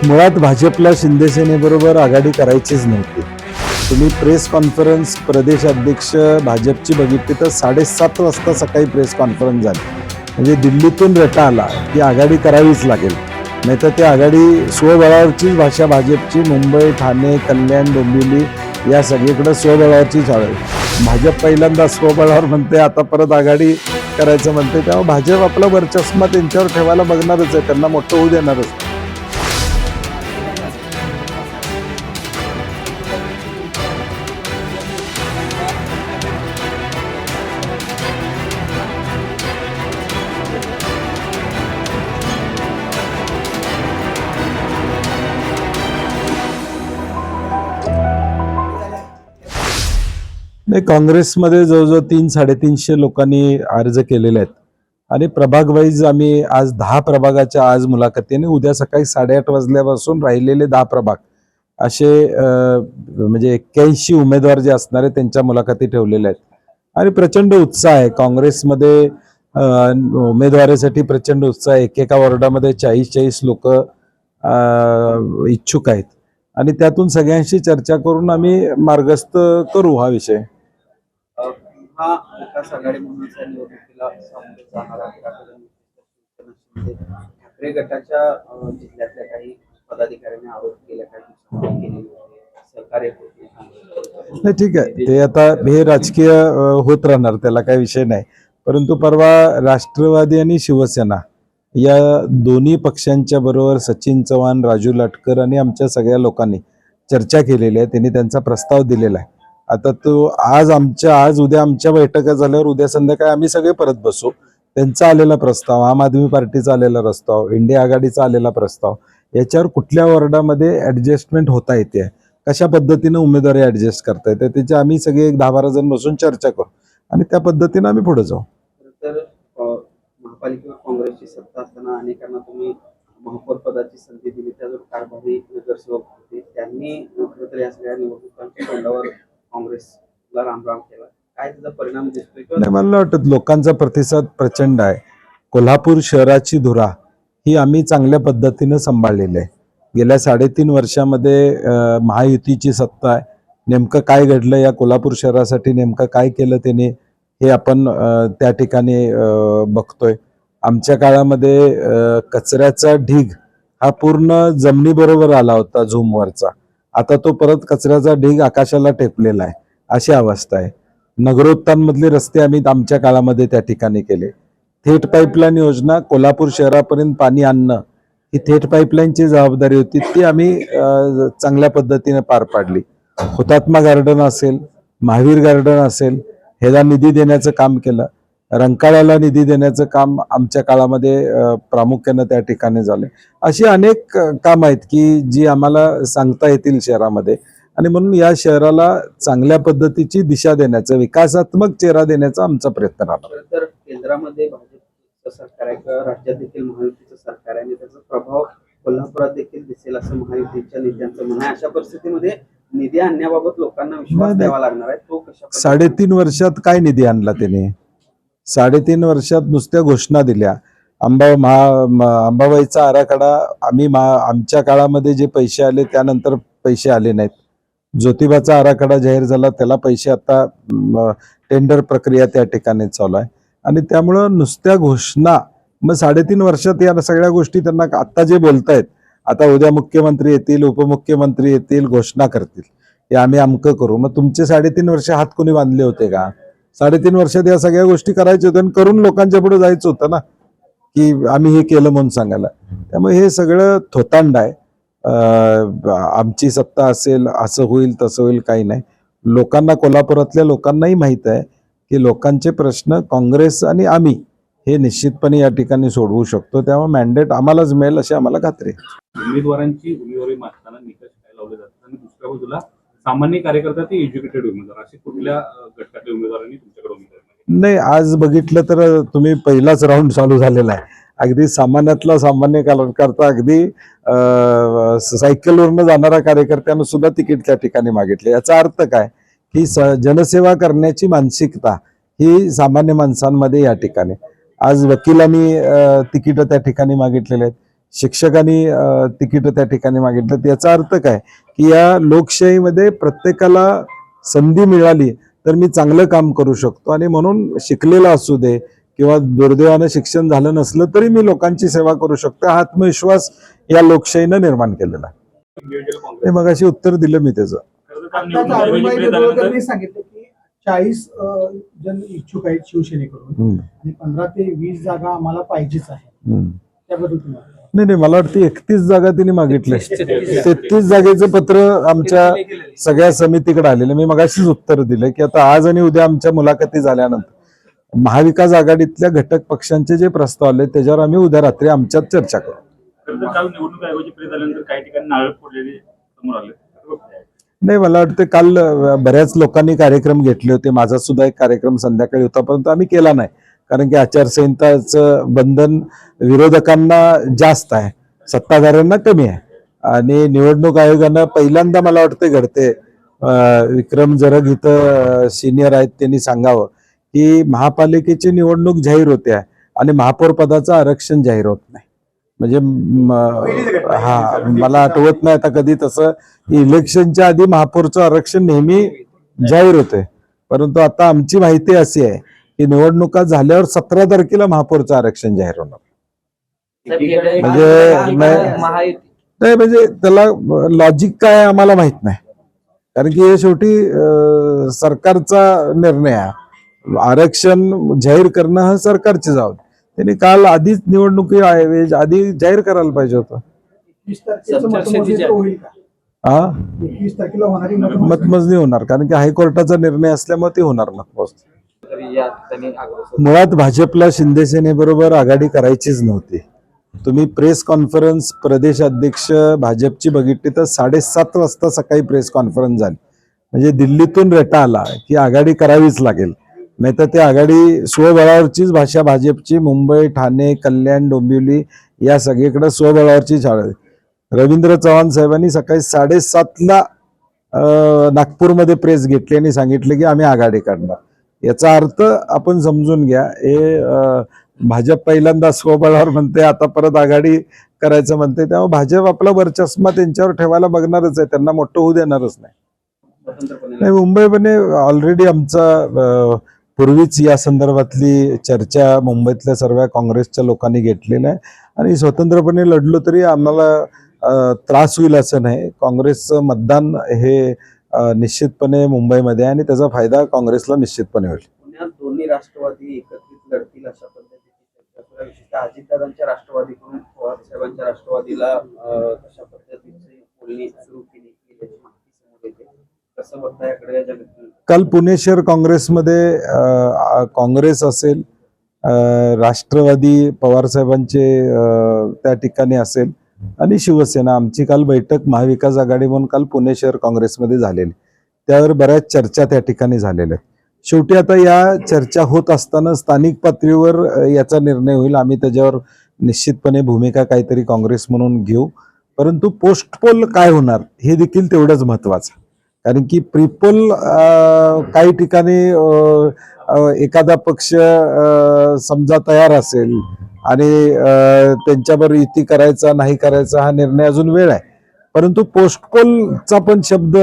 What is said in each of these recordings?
मुळात भाजपला शिंदे सेनेबरोबर आघाडी करायचीच नव्हती. तुम्ही प्रेस कॉन्फरन्स प्रदेश अध्यक्ष भाजपची बघितली तर 7:30 वाजता सकाळी प्रेस कॉन्फरन्स झाली. म्हणजे दिल्लीतून रटा आला की आघाडी करावीच लागेल, नाहीतर ती आघाडी स्वबळावरचीच भाषा भाजपची मुंबई, ठाणे, कल्याण, डोंबिवली या सगळीकडे स्वबळावरचीच आहे. भाजप पहिल्यांदा स्वबळावर म्हणते, आता परत आघाडी करायचं म्हणते, तेव्हा भाजप आपला वरचष्मा त्यांच्यावर ठेवायला बघणारच आहे, त्यांना मोठं होऊ देणारच. नाही, काँग्रेसमध्ये जवळजवळ 300-350 लोकांनी अर्ज केलेले आहेत आणि प्रभाग वाईज आम्ही आज 10 प्रभागाच्या आज मुलाखती आणि उद्या सकाळी 8:30 वाजल्यापासून राहिलेले 10 प्रभाग असे म्हणजे 81 उमेदवार जे असणारे त्यांच्या मुलाखती ठेवलेल्या आहेत आणि प्रचंड उत्साह आहे काँग्रेसमध्ये. उमेदवारीसाठी प्रचंड उत्साह आहे. एकेका वॉर्डामध्ये 40-40 लोक इच्छुक आहेत आणि त्यातून सगळ्यांशी चर्चा करून आम्ही मार्गस्थ करू हा विषय. हा विकास आघाडी म्हणून निवडणुकीला सामोरे जाणार आहे. ठाकरे गटाच्या जिल्ह्यातल्या काही पदाधिकाऱ्यांनी आरोप केले, काही सहकार्य नाही, ठीक आहे, ते आता हे राजकीय होत राहणार, त्याला काही विषय नाही. परंतु परवा राष्ट्रवादी आणि शिवसेना या दोन्ही पक्षांच्या बरोबर सचिन चव्हाण, राजू लाटकर आणि आमच्या सगळ्या लोकांनी चर्चा केलेली आहे. त्यांनी त्यांचा प्रस्ताव दिलेला आहे. आता तो आज उद्या आमच्या बैठका झाल्यावर उद्या संध्याकाळी आम्ही सगळे परत बसू. त्यांचा आलेला प्रस्ताव, आम आदमी पार्टीचा आलेला प्रस्ताव, इंडिया आघाडीचा आलेला प्रस्ताव, याच्यावर कुठल्या वॉर्डामध्ये ऍडजस्टमेंट होता येते, कशा पद्धतीने उमेदवारी ऍडजस्ट करता येते, त्याची आम्ही सगळे 10-12 जण बसून चर्चा करू आणि त्या पद्धतीने आम्ही पुढे जाऊ. तर महापालिकेवर काँग्रेसची सत्ता असताना अनेकांना तुम्ही महापौर पदाची संधी दिली, त्यावर कारभारी नगरसेवक होते, त्यांनी खरं तर या सगळ्या निवडणुकांच्या तोंडावर काँग्रेसला रामराम केला. काय त्याचा परिणाम दिसतोय? नाही, मला वाटतं लोकांचा प्रतिसाद प्रचंड आहे. कोल्हापूर शहराची धुरा ही आम्ही चांगल्या पद्धतीनं सांभाळलेली आहे. गेल्या 3.5 वर्षामध्ये महायुतीची सत्ता आहे. नेमकं काय घडलं या कोल्हापूर शहरासाठी, नेमकं काय केलं त्याने, हे आपण त्या ठिकाणी बघतोय. आमच्या काळामध्ये कचऱ्याचा ढीग हा पूर्ण जमिनीबरोबर आला होता झूमवरचा. आता तो परत कचऱ्याचा ढीग आकाशाला टेपलेला आहे, अशी अवस्था आहे. नगरोत्थानमधले रस्ते आम्ही आमच्या काळामध्ये त्या ठिकाणी केले. थेट पाईपलाईन योजना, कोल्हापूर शहरापर्यंत पाणी आणणं ही थेट पाईपलाईनची जबाबदारी होती, ती आम्ही चांगल्या पद्धतीने पार पाडली. हुतात्मा गार्डन असेल, महावीर गार्डन असेल, ह्याला निधी देण्याचं काम केलं. रंकाळ्याला निधी देण्याचं काम आमच्या काळामध्ये प्रामुख्यानं त्या ठिकाणी झाले. अशी अनेक कामं आहेत की जी आम्हाला सांगता येतील शहरामध्ये आणि म्हणून या शहराला चांगल्या पद्धतीची दिशा देण्याचं, विकासात्मक चेहरा देण्याचा आमचा प्रयत्न राहणार. तर केंद्रामध्ये भाजपचं सरकार आहे किंवा राज्यात देखील महायुतीचं सरकार आहे आणि त्याचा प्रभाव कोल्हापुरात देखील दिसेल असं महायुतीच्या नेत्यांचं म्हणणं आहे. अशा परिस्थितीमध्ये निधी आणण्याबाबत लोकांना विश्वास द्यावा लागणार आहे. तो कशा 3.5 वर्षात काय निधी आणला त्याने? 3.5 वर्षात नुसत्या घोषणा दिल्या. अंबाबाईचा आराखडा आम्ही आमच्या काळामध्ये जे पैसे आले त्यानंतर पैसे आले नाहीत. ज्योतिबाचा आराखडा जाहीर झाला, त्याला पैसे आता टेंडर प्रक्रिया त्या ठिकाणी चालू आहे आणि त्यामुळं नुसत्या घोषणा, मग 3.5 वर्षात या सगळ्या गोष्टी त्यांना आता जे बोलतायत, आता उद्या मुख्यमंत्री येतील, उपमुख्यमंत्री येतील, घोषणा करतील हे आम्ही अमकं करू. मग तुमचे 3.5 वर्ष हात कोणी बांधले होते का? 3.5 वर्षात या सगळ्या गोष्टी करायच्या होत्या आणि करून लोकांच्या पुढे जायचं होतं ना, की आम्ही हे केलं म्हणून सांगायला. त्यामुळे हे सगळं थोतांड आहे. आमची सत्ता असेल, असं होईल तसं होईल, काही नाही. लोकांना, कोल्हापुरातल्या लोकांनाही माहीत आहे की लोकांचे प्रश्न काँग्रेस आणि आम्ही हे निश्चितपणे या ठिकाणी सोडवू शकतो. त्यामुळे मॅन्डेट आम्हालाच मिळेल अशी आम्हाला खात्री आहे. उमेदवारांची उमेदवारी मागताना निकष काय लावले जातात आणि दुसऱ्या बाजूला सामान्य कार्यकर्ता ते एज्युकेटेड उमेदवार, असे कुठल्या घटकातल्या उमेदवारांनी तुमच्याकडे उमेदवारी? नाही, आज बघितलं तर तुम्ही पहिलाच राऊंड चालू झालेला आहे. अगदी सामान्यातला सामान्य कार्यकर्ता, अगदी सायकलवरनं जाणारा कार्यकर्त्यानं सुद्धा तिकीट त्या ठिकाणी मागितले. याचा अर्थ काय की जनसेवा करण्याची मानसिकता ही सामान्य माणसांमध्ये या ठिकाणी. आज वकिलांनी तिकीट त्या ठिकाणी मागितलेले आहेत, शिक्षकांनी तिकीट त्या ठिकाणी मागितलं. याचा अर्थ काय की या लोकशाहीमध्ये प्रत्येकाला संधी मिळाली तर मी चांगलं काम करू शकतो, आणि म्हणून शिकलेला असू दे किंवा दुर्दैवानं शिक्षण झालं नसलं तरी मी लोकांची सेवा करू शकतो, हा आत्मविश्वास या लोकशाहीनं निर्माण केलेला आहे. इंडिव्हिज्युअल हे काँग्रेस मगाशी उत्तर दिलं मी त्याचं. आत्ताच अरुणभाई देवळकरांनी सांगितलं की 40 जण इच्छुक आहेत शिवसेनेकडून हम्म, आणि 15 ते 20 जागा आम्हाला पाहिजेच आहे. हम्म. त्याबद्दल तुम्हाला नाही, मला वाटतं 31 जागा तिने मागितल्या. 33 जागेचं पत्र आमच्या सगळ्या समितीकडे आलेलं. मी मगाशीच उत्तर दिलं की आता आज आणि उद्या आमच्या मुलाखती झाल्यानंतर महाविकास आघाडीतल्या घटक पक्षांचे जे प्रस्ताव आले त्याच्यावर आम्ही उद्या रात्री आमच्यात चर्चा करू. खरं तर काल निवडणूक आयोगाची प्रेस झाल्यानंतर काही ठिकाणी नारळ फोडलेले समोर आले. नाही, मला वाटतं काल बऱ्याच लोकांनी कार्यक्रम घेतले होते. माझा सुद्धा एक कार्यक्रम संध्याकाळी होता, परंतु आम्ही केला नाही, कारण की आचारसंहिताचं बंधन विरोधकांना जास्त आहे, सत्ताधाऱ्यांना कमी आहे. आणि निवडणूक आयोगानं पहिल्यांदा मला वाटतं घडते, विक्रम जरग इथं सिनियर आहेत, त्यांनी सांगावं की महापालिकेची निवडणूक जाहीर होते आणि महापौर पदाचं आरक्षण जाहीर होत नाही. म्हणजे हा, मला आठवत नाही आता कधी तसं. इलेक्शनच्या आधी महापौरचं आरक्षण नेहमी जाहीर होते, परंतु आता आमची माहिती अशी आहे की निवडणुका झाल्यावर 17 तारखेला महापौरचं आरक्षण जाहीर होणार. नाही, म्हणजे त्याला लॉजिक काय आहे आम्हाला माहित नाही, कारण की हे शेवटी सरकारचा निर्णय आहे. आरक्षण जाहीर करणं हा सरकारची जबाबदारी. त्यांनी काल आधीच निवडणुकी आधी जाहीर करायला पाहिजे होतं. 21 तारखेचं मतमोजणी तर होईल का? हा, 21 तारखेला होणारी मतमोजणी मतमोजणी होणार, कारण की हायकोर्टाचा निर्णय असल्यामुळे ते होणार मतमोजणी. तरी या ठिकाणी अग्रसर मुळात भाजपला शिंदे सेनेबरोबर आघाडी करायचीच नव्हती. तुम्ही प्रेस कॉन्फरन्स प्रदेश अध्यक्ष भाजपची बघितली तर 7:30 वाजता सकाळी प्रेस कॉन्फरन्स झाली. म्हणजे दिल्लीतून रेटा आला की आघाडी करावीच लागेल, नाही तर ती आघाडी स्वबळावरचीच भाषा भाजपची. मुंबई, ठाणे, कल्याण, डोंबिवली या सगळीकडे स्वबळावरची शाळा. रवींद्र चव्हाण साहेबांनी सकाळी 7:30ला नागपूरमध्ये प्रेस घेतली आणि सांगितले की आम्ही आघाडी काढणार. याचा अर्थ आपण समजून घ्या, हे भाजप पहिल्यांदा स्वबळावर म्हणते, आता परत आघाडी करायचं म्हणते. त्यामुळे भाजप आपला वर्चस्व त्यांच्यावर ठेवायला बघणारच आहे, त्यांना मोठं होऊ देणारच नाही. स्वतंत्रपणे नाही, मुंबईमध्ये ऑलरेडी आमचा पूर्वीच या संदर्भातली चर्चा मुंबईतल्या सर्व काँग्रेसच्या लोकांनी घेतलेली आहे, आणि स्वतंत्रपणे लढलो तरी आम्हाला त्रास होईल असं नाही. काँग्रेसचं मतदान हे निश्चितपणे मुंबईमध्ये आहे आणि त्याचा फायदा काँग्रेसला निश्चितपणे होईल. पुण्यात दोन्ही राष्ट्रवादी एकत्रित लढतील अशा पद्धतीची चर्चा सुरू आहे. विशेषतः अजितदादांच्या राष्ट्रवादीकडून पवार साहेबांच्या राष्ट्रवादीला अशा पद्धतीची बोलणी सुरू केली गेल्याची माहिती समोर येते. कसं बघता याकडे या जगात? काल पुणे शहर काँग्रेसमध्ये काँग्रेस असेल, राष्ट्रवादी पवार साहेबांचे त्या ठिकाणी असेल, आणि शिवसेना, आमची काल बैठक महाविकास आघाडी म्हणून काल पुणे शहर काँग्रेसमध्ये झालेली. त्यावर बऱ्याच चर्चा त्या ठिकाणी झालेल्या आहेत. शेवटी आता या चर्चा होत असताना स्थानिक पातळीवर याचा निर्णय होईल. आम्ही त्याच्यावर निश्चितपणे भूमिका काहीतरी काँग्रेस म्हणून घेऊ, परंतु पोस्टपोल काय होणार हे देखील तेवढंच महत्वाचं. कारण की प्रीपोल काही ठिकाणी एखादा पक्ष समजा तयार असेल आणि त्यांच्याबरोबर युती करायचा नाही करायचा हा निर्णय अजून वेळ आहे, परंतु पोस्टपोलचा पण शब्द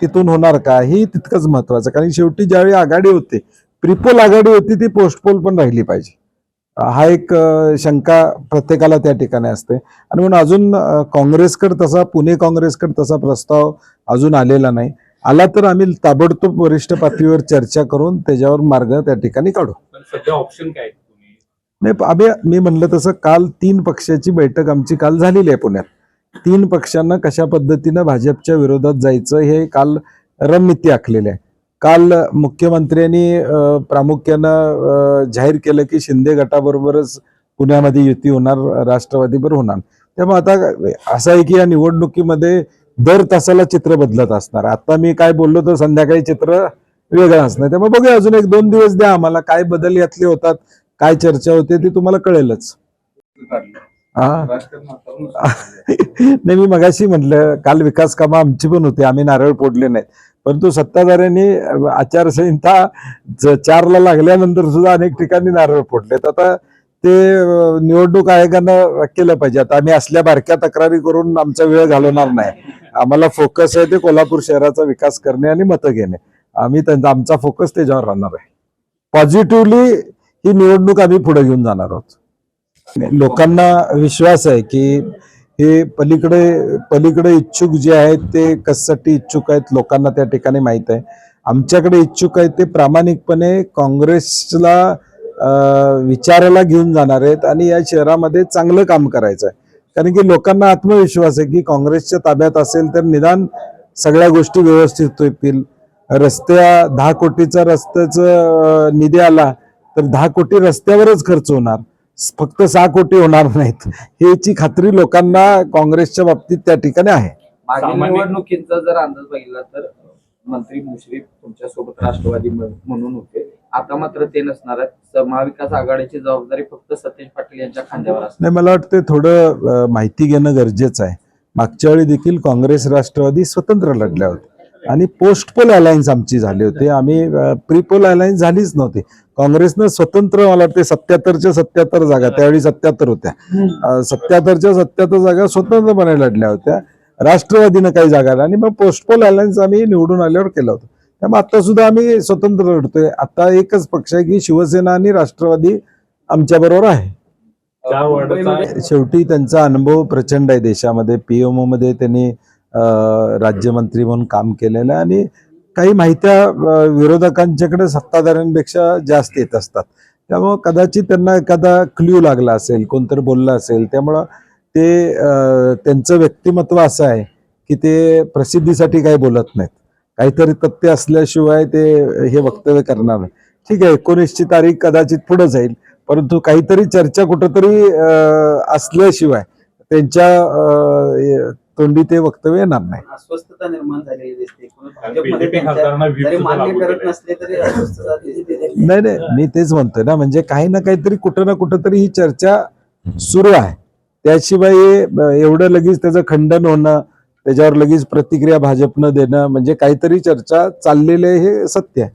तिथून होणार का हे तितकंच महत्वाचं. कारण शेवटी ज्यावेळी आघाडी होते, प्रीपोल आघाडी होती, ती पोस्टपोल पण राहिली पाहिजे, हा एक शंका प्रत्येकाला त्या ठिकाणी असते. आणि म्हणून अजून काँग्रेसकडे तसा, पुणे काँग्रेसकडे तसा प्रस्ताव अजून आलेला नाही. आला तर आम्ही ताबडतोब वरिष्ठ पातळीवर चर्चा करून त्याच्यावर मार्ग त्या ठिकाणी काढू. पण सध्या ऑप्शन काय आहे? नाही, मी म्हणलं तसं काल 3 पक्षाची बैठक आमची काल झालेली आहे पुण्यात. 3 पक्षांना कशा पद्धतीनं भाजपच्या विरोधात जायचं हे काल रणनीती आखलेली आहे. काल मुख्यमंत्र्यांनी प्रामुख्यानं जाहीर केलं की शिंदे गटाबरोबरच पुण्यामध्ये युती होणार, राष्ट्रवादीबरोबर होणार. त्यामुळे आता असं आहे की या निवडणुकीमध्ये दर तासाला चित्र बदलत असणार. आता मी काय बोललो तर संध्याकाळी चित्र वेगळं असणार. त्यामुळे बघूया, अजून 1-2 दिवस द्या आम्हाला, काय बदल यातले होतात, काय चर्चा होते ती तुम्हाला कळेलच. हा नाही, मी मगाशी म्हटलं काल विकास कामं आमची पण होती, आम्ही नारळ फोडले नाहीत, परंतु सत्ताधाऱ्यांनी आचारसंहिता 4ला लागल्यानंतर सुद्धा अनेक ठिकाणी नारळ फोडलेत. आता ते निवडणूक आयोगानं केलं पाहिजे. आता आम्ही असल्या बारक्या तक्रारी करून आमचा वेळ घालवणार नाही. आम्हाला फोकस आहे ते कोल्हापूर शहराचा विकास करणे आणि मतं घेणे. आम्ही आमचा फोकस त्याच्यावर राहणार आहे. पॉझिटिव्हली ही निवडणूक आम्ही पुढे घेऊन जाणार आहोत. लोकांना विश्वास आहे की हे पलीकडे इच्छुक जे आहेत ते कशासाठी इच्छुक आहेत लोकांना त्या ठिकाणी माहित आहे. आमच्याकडे इच्छुक आहेत ते प्रामाणिकपणे काँग्रेसला विचाराला घेऊन जाणार आहेत आणि या शहरामध्ये चांगलं काम करायचं आहे. कारण की लोकांना आत्मविश्वास आहे की काँग्रेसच्या ताब्यात असेल तर निदान सगळ्या गोष्टी व्यवस्थित होतील. 10 कोटीचा रस्त्याचं निधी आला तर 10 कोटी रस्त्यावरच खर्च होणार, फक्त 6 कोटी होणार नाहीत. याची खात्री लोकांना काँग्रेसच्या बाबतीत त्या ठिकाणी आहे. मागील सामान्य- निवडणुकीचा जर अंदाज बघितला तर मंत्री मुश्रीफ तुमच्यासोबत राष्ट्रवादी म्हणून होते. आता मात्र ते नसणार आहेत. महाविकास आघाडीची जबाबदारी फक्त सतेज पाटील यांच्या खांद्यावर असणार. नाही, मला वाटतं थोडं माहिती घेणं गरजेचं आहे. मागच्या वेळी देखील काँग्रेस राष्ट्रवादी स्वतंत्र लढल्या होत्या आणि पोस्ट पोल अलायन्स आमची झाली होती. आम्ही प्री पोल अलायन्स झालीच नव्हती. काँग्रेसनं स्वतंत्र, मला वाटते 77च्या 77 जागा, त्यावेळी 77 होत्या, 77च्या 77 जागा स्वतंत्रपणे लढल्या होत्या. राष्ट्रवादीनं काही जागा आणि मग पोस्ट पोल अलायन्स आम्ही निवडून आल्यावर केलं होतं. त्यामुळे आता सुद्धा आम्ही स्वतंत्र लढतोय. आता एकच पक्ष आहे की शिवसेना आणि राष्ट्रवादी आमच्या बरोबर आहे. 4 वॉर्डाचा शेवटी त्यांचा अनुभव प्रचंड आहे. देशामध्ये पीएमओ मध्ये त्यांनी राज्यमंत्री म्हणून काम केलेलं आहे आणि काही माहित्या विरोधकांच्याकडे सत्ताधाऱ्यांपेक्षा जास्त येत असतात. त्यामुळं कदाचित त्यांना एखादा क्ल्यू लागला असेल, कोणतरी बोललं असेल. त्यामुळं ते त्यांचं व्यक्तिमत्व असं आहे की ते प्रसिद्धीसाठी काही बोलत नाहीत. काहीतरी तथ्य असल्याशिवाय ते हे वक्तव्य करणार नाही. ठीक आहे, 19ची तारीख कदाचित पुढे जाईल, परंतु काहीतरी चर्चा कुठंतरी असल्याशिवाय त्यांच्या तोंडी ते वक्तव्य येणार नाही. अस्वस्थता निर्माण झालेली दिसते. BJP खासदारांना व्हीप जरी सुद्धा मान्य लागू करत केलंय. नसले तरी अस्वस्थता दिसते. नाही, मी तेच म्हणतोय ना, म्हणजे काही ना काहीतरी कुठं ना कुठंतरी ही चर्चा सुरू आहे. त्याशिवाय एवढं लगेच त्याचं खंडन होणं, त्याच्यावर लगेच प्रतिक्रिया भाजपनं देणं, म्हणजे काहीतरी चर्चा चाललेली आहे हे सत्य आहे.